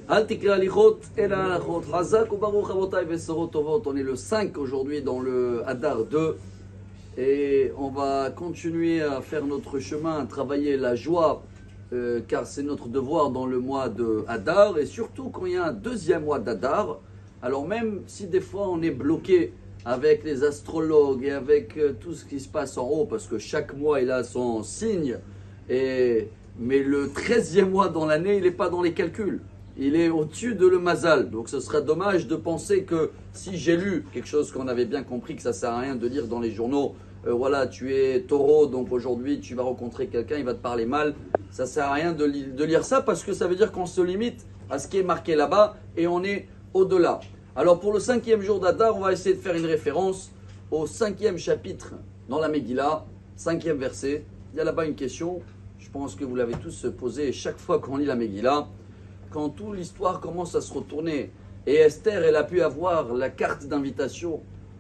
Al-Tikra Lichot et la Lachot. Chazak ou Baruch Avotai Vesorot Tovot. On est le 5 aujourd'hui dans le Hadar 2. Et on va continuer à faire notre chemin, à travailler la joie, car c'est notre devoir dans le mois de Hadar. Et surtout quand il y a un deuxième mois d'Hadar. Alors même si des fois on est bloqué avec les astrologues et avec tout ce qui se passe en haut, parce que chaque mois il a son signe, mais le 13e mois dans l'année, il n'est pas dans les calculs. Il est au-dessus de le Mazal. Donc ce serait dommage de penser que si j'ai lu quelque chose qu'on avait bien compris, que ça ne sert à rien de lire dans les journaux, voilà, tu es taureau, donc aujourd'hui tu vas rencontrer quelqu'un, il va te parler mal. Ça ne sert à rien de lire ça parce que ça veut dire qu'on se limite à ce qui est marqué là-bas et on est au-delà. Alors pour le 5e jour d'Hadar, on va essayer de faire une référence au 5e chapitre dans la Megillah, 5e verset. Il y a là-bas une question, je pense que vous l'avez tous posée chaque fois qu'on lit la Megillah. Quand toute l'histoire commence à se retourner et Esther, elle a pu avoir la carte d'invitation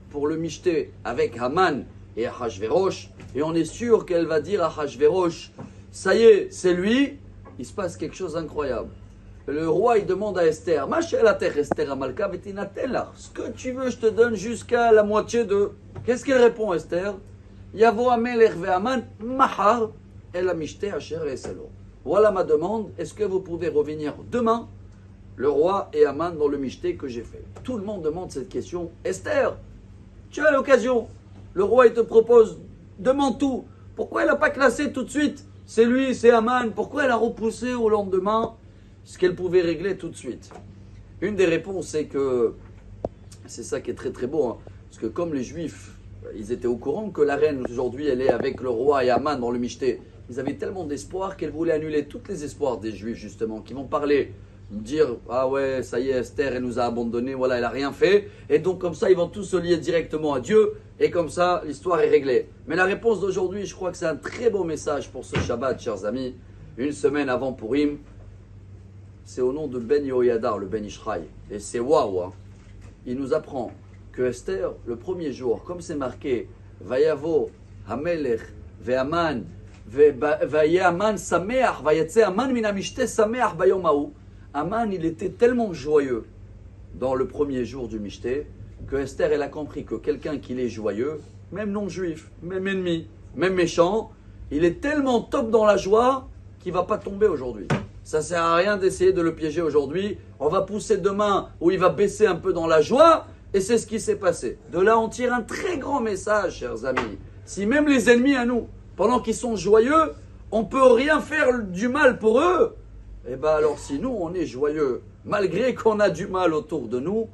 pour le Mishté avec Haman et Ahashverosh, et on est sûr qu'elle va dire à Ahashverosh, ça y est, c'est lui, il se passe quelque chose d'incroyable. Le roi, il demande à Esther, Esther Amalka, ce que tu veux, je te donne jusqu'à la moitié de... Qu'est-ce qu'elle répond, Esther? Yavo Amelech ve'Haman, Mahar, el Mishté Asher Eselo. Voilà ma demande, est-ce que vous pouvez revenir demain, le roi et Haman, dans le Mishté que j'ai fait? Tout le monde demande cette question. Esther, tu as l'occasion. Le roi, il te propose, demande tout. Pourquoi elle n'a pas classé tout de suite? C'est lui, c'est Haman. Pourquoi elle a repoussé au lendemain ce qu'elle pouvait régler tout de suite? Une des réponses, c'est que, c'est ça qui est très très beau, hein, parce que comme les Juifs, ils étaient au courant que la reine, aujourd'hui, elle est avec le roi et Haman dans le Mishté. Ils avaient tellement d'espoir qu'elle voulait annuler tous les espoirs des Juifs, justement, qui vont parler, dire « Ah ouais, ça y est, Esther, elle nous a abandonnés, voilà, elle n'a rien fait. » Et donc, comme ça, ils vont tous se lier directement à Dieu. Et comme ça, l'histoire est réglée. Mais la réponse d'aujourd'hui, je crois que c'est un très beau message pour ce Shabbat, chers amis. Une semaine avant Purim, c'est au nom de Ben Yehoyada, le Ben Ishraï. Et c'est waouh, hein. Il nous apprend que Esther, le premier jour, comme c'est marqué « Vayavo, Hamelech, Ve'aman » Haman, il était tellement joyeux dans le premier jour du Mishté que Esther, elle a compris que quelqu'un qui est joyeux, même non-juif, même ennemi, même méchant, il est tellement top dans la joie qu'il ne va pas tomber aujourd'hui. Ça ne sert à rien d'essayer de le piéger aujourd'hui. On va pousser demain où il va baisser un peu dans la joie et c'est ce qui s'est passé. De là, on tire un très grand message, chers amis. Si même les ennemis à nous, pendant qu'ils sont joyeux, on ne peut rien faire du mal pour eux. Eh bien alors si nous on est joyeux, malgré qu'on a du mal autour de nous,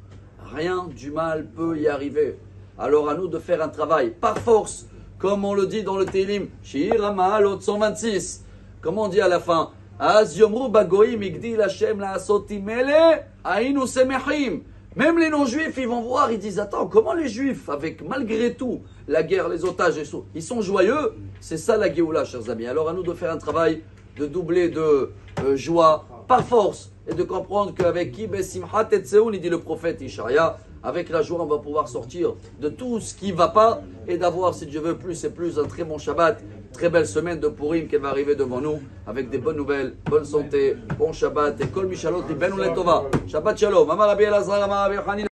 rien du mal peut y arriver. Alors à nous de faire un travail par force, comme on le dit dans le Télim, Shir Ma'alot 126. Comme on dit à la fin, Az Yomru Bagoim Igdil Hashem La'asoti Mele Ainu Semechim. Même les non-juifs, ils vont voir, ils disent, attends, comment les juifs, avec malgré tout, la guerre, les otages, ils sont joyeux? C'est ça la Géoula, chers amis. Alors à nous de faire un travail de doubler de joie par force et de comprendre qu'avec qui Besimhat Tetseun, il dit le prophète Ishaïa, avec la joie, on va pouvoir sortir de tout ce qui ne va pas et d'avoir, si Dieu veut, plus et plus un très bon Shabbat, très belle semaine de Purim qui va arriver devant nous avec des bonnes nouvelles, bonne santé, bon Shabbat et Kol Mishalot Libenu Letova. Shabbat Shalom. Amar Rabbi Elazar, Amar Rabbi Yochanan.